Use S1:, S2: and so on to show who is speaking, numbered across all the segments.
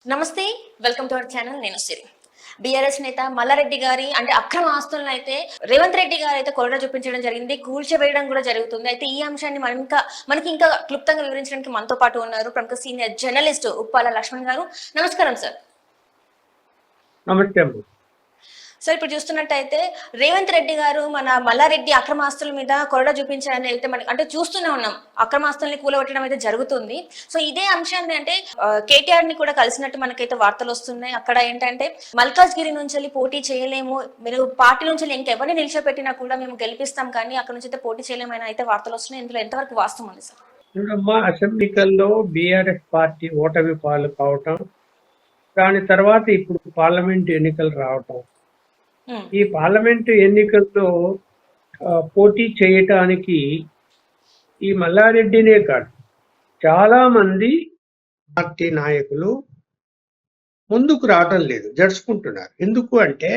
S1: నమస్తే, welcome to our channel. నేను సిరి. BRS నేత మల్లారెడ్డి గారి అంటే అక్రమ ఆస్తులను అయితే రేవంత్ రెడ్డి గారు అయితే కొరడా చూపించడం జరిగింది, కూల్చివేయడం కూడా జరుగుతుంది. అయితే ఈ అంశాన్ని మనకి ఇంకా క్లుప్తంగా వివరించడానికి మనతో పాటు ఉన్నారు ప్రముఖ సీనియర్ జర్నలిస్ట్ ఉప్పాల లక్ష్మణ్ గారు. నమస్కారం సార్.
S2: నమస్తే అమ్మ.
S1: సార్, ఇప్పుడు చూస్తున్నట్టయితే రేవంత్ రెడ్డి గారు మన మల్లారెడ్డి అక్రమాస్తుల మీద కొరడా చూపించారని అయితే మనకి అంటే చూస్తూనే ఉన్నాం. అక్రమాస్తుల్ని కూలగొట్టడం అయితే జరుగుతుంది. సో ఇదే అంశాన్ని అంటే కేటీఆర్ ని కూడా కలిసినట్టు మనకైతే వార్తలు వస్తున్నాయి. అక్కడ ఏంటంటే మల్కాజ్గిరి నుంచి వెళ్ళి పోటీ చేయలేము, మీరు పార్టీ నుంచి ఇంకెవరిని నిలిచిపెట్టినా కూడా మేము గెలిపిస్తాం, కానీ అక్కడ నుంచి అయితే పోటీ చేయలేమని అయితే వార్తలు వస్తున్నాయి. ఇందులో ఎంతవరకు వాస్తవం ఉంది సార్?
S2: చూడమ్మా, అసెంబ్లీ ఎన్నికల్లో బీఆర్ఎస్ పార్టీ ఓటమి పాలు కావటం, దాని తర్వాత ఇప్పుడు పార్లమెంట్ ఎన్నికలు రావటం, ఈ పార్లమెంటు ఎన్నికల్లో పోటీ చేయటానికి ఈ మల్లారెడ్డినే కాదు చాలా మంది పార్టీ నాయకులు ముందుకు రావటం లేదు, జరుచుకుంటున్నారు. ఎందుకు అంటే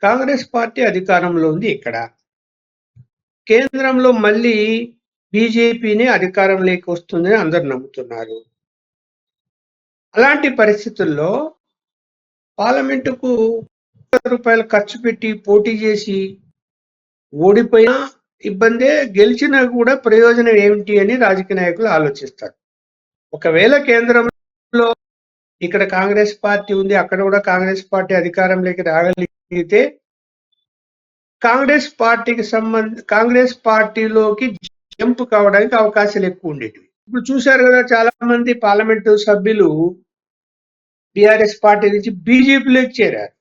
S2: కాంగ్రెస్ పార్టీ అధికారంలో ఉంది, ఇక్కడ కేంద్రంలో మళ్ళీ బీజేపీనే అధికారంలోకి వస్తుందని అందరు నమ్ముతున్నారు. అలాంటి పరిస్థితుల్లో పార్లమెంటుకు రూపాయలు ఖర్చు పెట్టి పోటీ చేసి ఓడిపోయినా ఇబ్బందే, గెలిచినా కూడా ప్రయోజనం ఏమిటి అని రాజకీయ నాయకులు ఆలోచిస్తారు. ఒకవేళ కేంద్రంలో ఇక్కడ కాంగ్రెస్ పార్టీ ఉంది, అక్కడ కూడా కాంగ్రెస్ పార్టీ అధికారంలోకి రాగలిగితే కాంగ్రెస్ పార్టీలోకి జంప్ కావడానికి అవకాశాలు ఎక్కువ ఉండేటివి. ఇప్పుడు చూశారు కదా, చాలా మంది పార్లమెంటు సభ్యులు బీఆర్ఎస్ పార్టీ నుంచి బీజేపీలోకి చేరారు.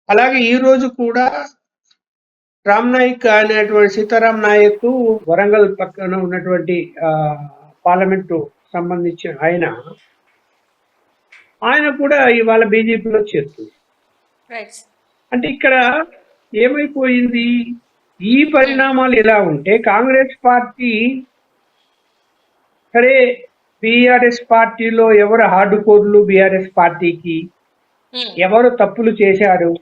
S2: అలాగే ఈ రోజు కూడా రామ్ నాయక్ అనేటువంటి సీతారాం నాయక్ వరంగల్ పక్కన ఉన్నటువంటి పార్లమెంటు సంబంధించిన ఆయన కూడా ఇవాళ బీజేపీలో చేరుతుంది. అంటే ఇక్కడ ఏమైపోయింది, ఈ పరిణామాలు ఎలా ఉంటే కాంగ్రెస్ పార్టీ సరే, బీఆర్ఎస్ పార్టీలో ఎవరు హార్డ్ కోర్లు బీఆర్ఎస్ పార్టీకి, ఎవరు తప్పులు చేశారు,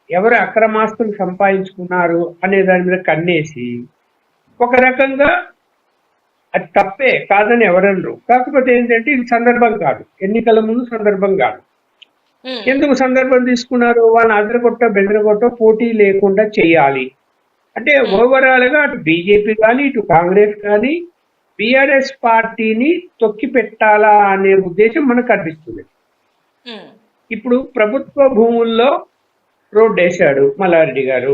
S2: ఎవరు అక్రమాస్తులు సంపాదించుకున్నారు అనే దాని మీద కన్నేసి ఒక రకంగా అది తప్పే కాదని ఎవరన్నారు. కాకపోతే ఏంటంటే ఇది సందర్భం కాదు, ఎన్నికల ముందు సందర్భం కాదు. ఎందుకు సందర్భం తీసుకున్నారు, వాళ్ళని అదరగొట్ట బెదరగొట్ట పోటీ లేకుండా చేయాలి అంటే ఓవరాల్ గా అటు బీజేపీ కానీ ఇటు కాంగ్రెస్ కానీ బీఆర్ఎస్ పార్టీని తొక్కి పెట్టాలా అనే ఉద్దేశం మనకు కనిపిస్తుంది. ఇప్పుడు ప్రభుత్వ భూముల్లో రోడ్డు వేశాడు మల్లారెడ్డి గారు,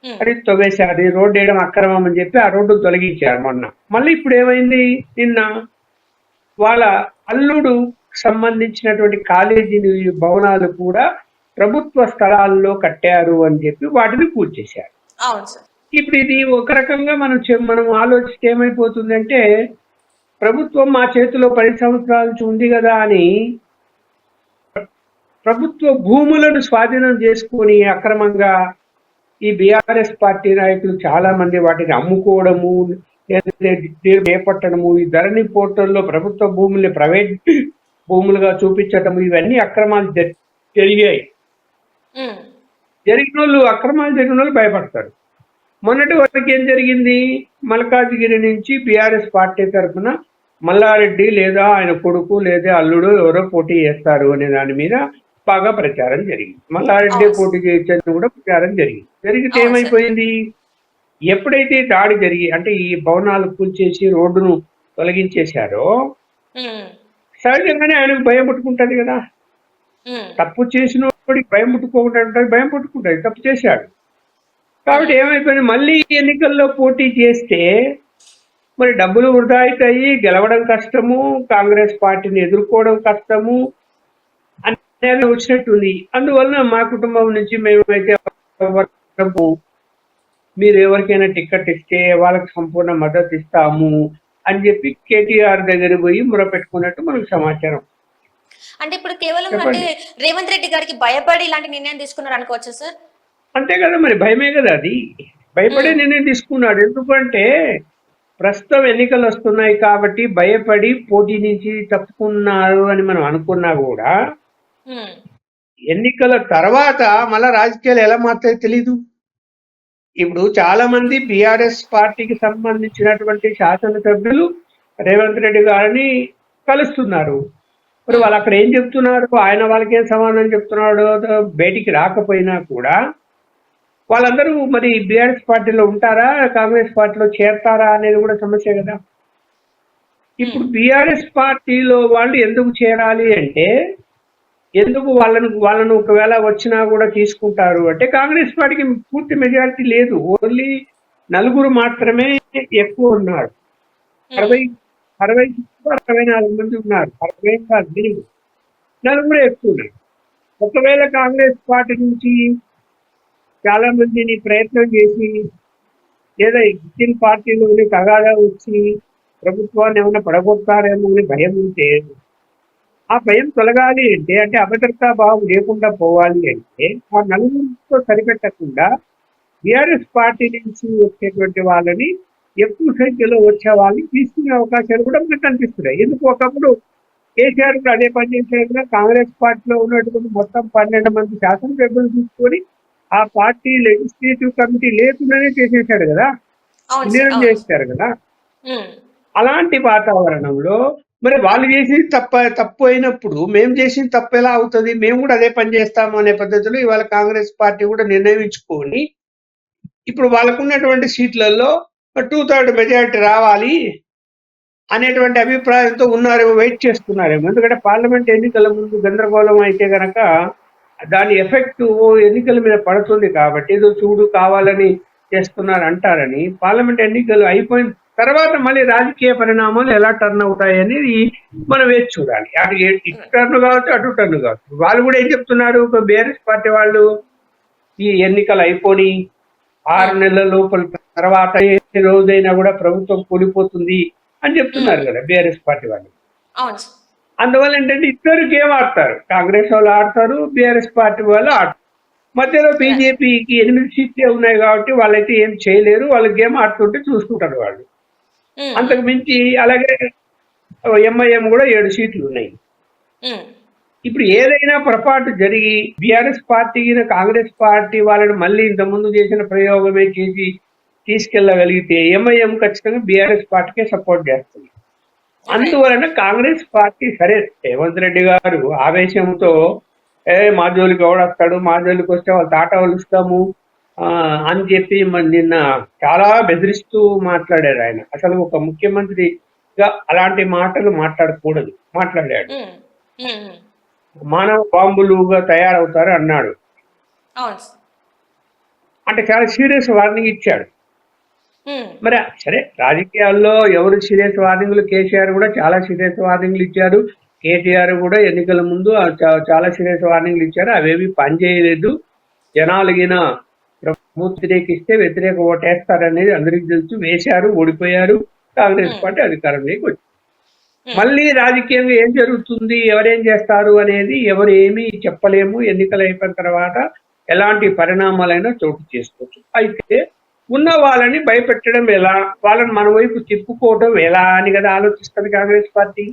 S2: అది తవ్వేశాడు. రోడ్డు వేయడం అక్రమం అని చెప్పి ఆ రోడ్డు తొలగించారు మొన్న. మళ్ళీ ఇప్పుడు ఏమైంది, నిన్న వాళ్ళ అల్లుడు సంబంధించినటువంటి కాలేజీ భవనాలు కూడా ప్రభుత్వ స్థలాల్లో కట్టారు అని చెప్పి వాటిని పూర్తి చేశారు. ఇప్పుడు ఇది ఒక రకంగా మనం ఆలోచిస్తే ఏమైపోతుందంటే, ప్రభుత్వం మా చేతిలో 10 సంవత్సరాల నుంచి ఉంది కదా అని ప్రభుత్వ భూములను స్వాధీనం చేసుకుని అక్రమంగా ఈ బీఆర్ఎస్ పార్టీ నాయకులు చాలా మంది వాటిని అమ్ముకోవడము, చేపట్టడము, ఈ ధరణి పోర్టల్లో ప్రభుత్వ భూముల్ని ప్రైవేట్ భూములుగా చూపించటము, ఇవన్నీ అక్రమాలు జరిగాయి. అక్రమాలు జరిగిన వాళ్ళు భయపడతారు. మొన్నటి వరకు ఏం జరిగింది, మల్కాజ్గిరి నుంచి బీఆర్ఎస్ పార్టీ తరఫున మల్లారెడ్డి లేదా ఆయన కొడుకు లేదా అల్లుడు ఎవరో పోటీ చేస్తారు అనే దాని మీద బాగా ప్రచారం జరిగింది. మల్లారెడ్డి పోటీ చేయొచ్చని కూడా ప్రచారం జరిగితే ఏమైపోయింది, ఎప్పుడైతే దాడి జరిగి అంటే ఈ భవనాలు కూల్చేసి రోడ్డును తొలగించేశారో సహజంగానే ఆయనకు భయం పుట్టుకుంటది కదా. తప్పు చేసిన వాడికి భయం పుట్టుకుంటుంది, తప్పు చేశాడు కాబట్టి ఏమైపోయింది, మళ్ళీ ఎన్నికల్లో పోటీ చేస్తే మరి డబ్బులు వృధా అవుతాయి, గెలవడం కష్టము, కాంగ్రెస్ పార్టీని ఎదుర్కోవడం కష్టము అనేది వచ్చినట్టుంది. అందువలన మా కుటుంబం నుంచి మేమైతే మీరు ఎవరికైనా టికెట్ ఇస్తే వాళ్ళకి సంపూర్ణ మద్దతు ఇస్తాము అని చెప్పి కేటీఆర్ దగ్గర పోయి మొరపెట్టుకున్నట్టు మనకు సమాచారం.
S1: అంటే ఇప్పుడు కేవలం అంటే రేవంత్ రెడ్డి గారికి భయపడి ఇలాంటి నిర్ణయం తీసుకున్నారు అనుకోవచ్చు సార్?
S2: అంతే కదా, మరి భయమే కదా, అది భయపడే నిర్ణయం తీసుకున్నాడు. ఎందుకంటే ప్రస్తుతం ఎన్నికలు వస్తున్నాయి కాబట్టి భయపడి పోటీ నుంచి తప్పుకున్నారు అని మనం అనుకున్నా కూడా ఎన్నికల తర్వాత మళ్ళా రాజకీయాలు ఎలా మారుతాయో తెలీదు. ఇప్పుడు చాలా మంది బీఆర్ఎస్ పార్టీకి సంబంధించినటువంటి శాసనసభ్యులు రేవంత్ రెడ్డి గారిని కలుస్తున్నారు. మరి వాళ్ళు అక్కడ ఏం చెప్తున్నారు, ఆయన వాళ్ళకి ఏం సమాధానం చెప్తున్నాడు బయటికి రాకపోయినా కూడా వాళ్ళందరూ మరి బీఆర్ఎస్ పార్టీలో ఉంటారా, కాంగ్రెస్ పార్టీలో చేరతారా అనేది కూడా సమస్య కదా. ఇప్పుడు బీఆర్ఎస్ పార్టీలో వాళ్ళు ఎందుకు చేరాలి అంటే, ఎందుకు వాళ్ళను ఒకవేళ వచ్చినా కూడా తీసుకుంటారు అంటే, కాంగ్రెస్ పార్టీకి పూర్తి మెజారిటీ లేదు, ఓన్లీ నలుగురు మాత్రమే ఎక్కువ ఉన్నారు. 64 మంది ఉన్నారు, 60 కాదు మినిమం, నలుగురే ఎక్కువ ఉన్నారు. ఒకవేళ కాంగ్రెస్ పార్టీ నుంచి చాలా మందిని ప్రయత్నం చేసి లేదా ఇచ్చిన పార్టీలోని తగాదా వచ్చి ప్రభుత్వాన్ని ఏమైనా పడగొట్టారేమో అని భయం ఉంటే, ఆ భయం తొలగాలి అంటే అభద్రతా భావం లేకుండా పోవాలి అంటే ఆ నలుగురితో సరిపెట్టకుండా బీఆర్ఎస్ పార్టీ నుంచి వచ్చేటువంటి వాళ్ళని ఎక్కువ సంఖ్యలో వచ్చే వాళ్ళని తీసుకునే అవకాశాలు కూడా మనకు కనిపిస్తున్నాయి. ఎందుకు ఒకప్పుడు కేసీఆర్ కూడా అదే పని చేశారు కదా, కాంగ్రెస్ పార్టీలో ఉన్నటువంటి మొత్తం 12 మంది శాసనసభ్యులు తీసుకొని ఆ పార్టీ లెజిస్లేటివ్ కమిటీ లేకుండానే చేసేసాడు కదా, విలీనం చేశారు కదా. అలాంటి వాతావరణంలో మరి వాళ్ళు చేసింది తప్పు అయినప్పుడు మేము చేసిన తప్పు ఎలా అవుతుంది, మేము కూడా అదే పని చేస్తాము అనే పద్ధతిలో ఇవాళ కాంగ్రెస్ పార్టీ కూడా నిర్ణయించుకొని ఇప్పుడు వాళ్ళకున్నటువంటి సీట్లలో 2/3 మెజారిటీ రావాలి అనేటువంటి అభిప్రాయంతో ఉన్నారేమో, వెయిట్ చేస్తున్నారేమో. ఎందుకంటే పార్లమెంట్ ఎన్నికల ముందు గందరగోళం అయితే గనక దాని ఎఫెక్ట్ ఎన్నికల మీద పడుతుంది కాబట్టి ఏదో చూడు కావాలని చేస్తున్నారు అంటారని, పార్లమెంట్ ఎన్నికలు అయిపోయిన తర్వాత మళ్ళీ రాజకీయ పరిణామాలు ఎలా టర్న్ అవుతాయి అనేది మనం వేచి చూడాలి. అటు ఇటు టర్న్ కావచ్చు, అటు టర్న్ కావచ్చు. వాళ్ళు కూడా ఏం చెప్తున్నారు, బీఆర్ఎస్ పార్టీ వాళ్ళు ఈ ఎన్నికలు అయిపోయి 6 నెలల లోపల తర్వాత ఏ రోజైనా కూడా ప్రభుత్వం కూలిపోతుంది అని చెప్తున్నారు కదా బీఆర్ఎస్ పార్టీ వాళ్ళు. అందువల్ల ఏంటంటే ఇద్దరు గేమ్ ఆడతారు, కాంగ్రెస్ వాళ్ళు ఆడతారు, బీఆర్ఎస్ పార్టీ వాళ్ళు ఆడతారు. మధ్యలో బీజేపీకి 8 సీట్లే ఉన్నాయి కాబట్టి వాళ్ళైతే ఏం చేయలేరు, వాళ్ళు గేమ్ ఆడుతుంటే చూసుకుంటారు వాళ్ళు. అంతకు మించి అలాగే ఎంఐఎం కూడా 7 సీట్లు ఉన్నాయి. ఇప్పుడు ఏదైనా పొరపాటు జరిగి బీఆర్ఎస్ పార్టీ కాంగ్రెస్ పార్టీ వాళ్ళని మళ్ళీ ఇంతకుముందు చేసిన ప్రయోగమే చేసి తీసుకెళ్లగలిగితే ఎంఐఎం ఖచ్చితంగా బీఆర్ఎస్ పార్టీకే సపోర్ట్ చేస్తుంది. అందువలన కాంగ్రెస్ పార్టీ సరే రేవంత్ రెడ్డి గారు ఆవేశంతో మా జోలికి ఎవడొస్తాడు, మా జోలికి వస్తే వాళ్ళు తాట వలుస్తాము అని చెప్పి నిన్న చాలా బెదిరిస్తూ మాట్లాడారు ఆయన. అసలు ఒక ముఖ్యమంత్రిగా అలాంటి మాటలు మాట్లాడాడు. మానవ బాంబులుగా తయారవుతారు అన్నాడు. అంటే చాలా సీరియస్ వార్నింగ్ ఇచ్చాడు. మరి సరే రాజకీయాల్లో ఎవరు సీరియస్ వార్నింగ్లు, కేసీఆర్ కూడా చాలా సీరియస్ వార్నింగ్లు ఇచ్చారు, కేటీఆర్ కూడా ఎన్నికల ముందు చాలా సీరియస్ వార్నింగ్లు ఇచ్చారు, అవేవి పనిచేయలేదు. జనాలగిన వ్యతిరేకిస్తే వ్యతిరేక ఓటేస్తారనేది అందరికీ తెలుసు, వేశారు, ఓడిపోయారు, కాంగ్రెస్ పార్టీ అధికారంలోకి వచ్చింది. మళ్ళీ రాజకీయంగా ఏం జరుగుతుంది, ఎవరేం చేస్తారు అనేది ఎవరు ఏమీ చెప్పలేము. ఎన్నికలు అయిపోయిన తర్వాత ఎలాంటి పరిణామాలైనా చోటు చేసుకోవచ్చు. అయితే ఉన్న వాళ్ళని భయపెట్టడం ఎలా, వాళ్ళని మన వైపు తిప్పుకోవడం ఎలా అని కదా ఆలోచిస్తుంది కాంగ్రెస్ పార్టీ.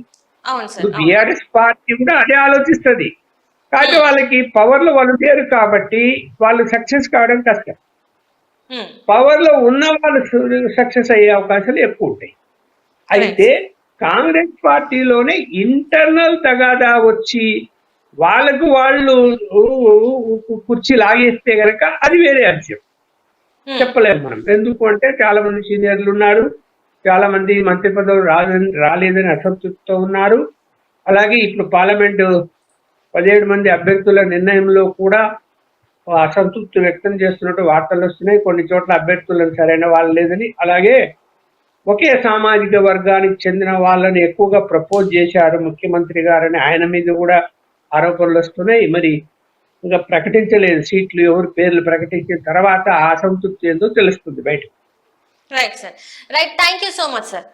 S2: బీఆర్ఎస్ పార్టీ కూడా అదే ఆలోచిస్తుంది, కానీ వాళ్ళకి పవర్ లో వాళ్ళు లేరు కాబట్టి వాళ్ళు సక్సెస్ కావడం కష్టం. పవర్ లో ఉన్న వాళ్ళు సక్సెస్ అయ్యే అవకాశాలు ఎక్కువ ఉంటాయి. అయితే కాంగ్రెస్ పార్టీలోనే ఇంటర్నల్ తగాదా వచ్చి వాళ్ళకు వాళ్ళు కుర్చీ లాగేస్తే గనక అది వేరే అంశం, చెప్పలేము మనం. ఎందుకు అంటే చాలా మంది సీనియర్లు ఉన్నారు, చాలా మంది మంత్రి పదవులు రాలేదని అసంతృప్తితో ఉన్నారు. అలాగే ఇప్పుడు పార్లమెంటు 17 మంది అభ్యర్థుల నిర్ణయంలో కూడా అసంతృప్తి వ్యక్తం చేస్తున్నట్టు వార్తలు వస్తున్నాయి. కొన్ని చోట్ల అభ్యర్థులను సరైన వాళ్ళు లేదని, అలాగే ఒకే సామాజిక వర్గానికి చెందిన వాళ్ళని ఎక్కువగా ప్రపోజ్ చేశారు ముఖ్యమంత్రి గారని ఆయన మీద కూడా ఆరోపణలు వస్తున్నాయి. మరి ఇంకా ప్రకటించలేదు సీట్లు, ఎవరు పేర్లు ప్రకటించిన తర్వాత ఆ అసంతృప్తి ఏందో తెలుస్తుంది బయట.
S1: Right sir, right. Thank you so much sir.